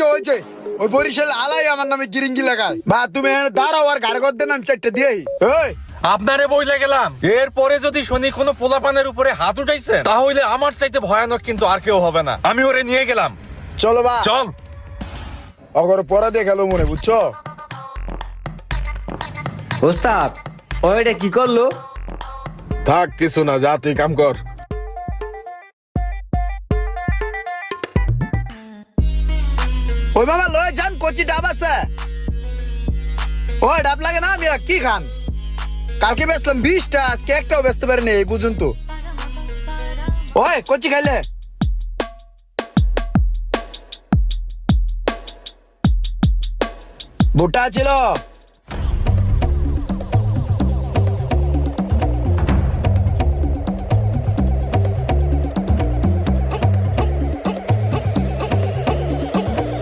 হয়েছে ওই বরিশাল আলাই আমার নামে গিরিঙ্গি লাগায় বা তুমি এখানে দাঁড়াও আর গাড়ি করতে নাম চারটে দিয়েই ওই আপনারে বইলে গেলাম এরপরে যদি শুনি কোনো পোলাপানের উপরে হাত উঠাইছে তাহলে আমার চাইতে ভয়ানক কিন্তু আর কেউ হবে না। আমি ওরে নিয়ে গেলাম। চলো বা চল। অগর পরে দিয়ে গেল মনে বুঝছো। ওস্তাদ ওইটা কি করলো? থাক কিছু না, যা তুই কাম কর। ওই মামা লয়ে যান কচি ডাব আছে। ওই ডাব লাগে না আমি কি খান? কালকে বেচলাম 20টা, আজকে একটাও বেচতে পারিনি এই পর্যন্ত। ওই কচি খাইলে ভুট্টা ছিল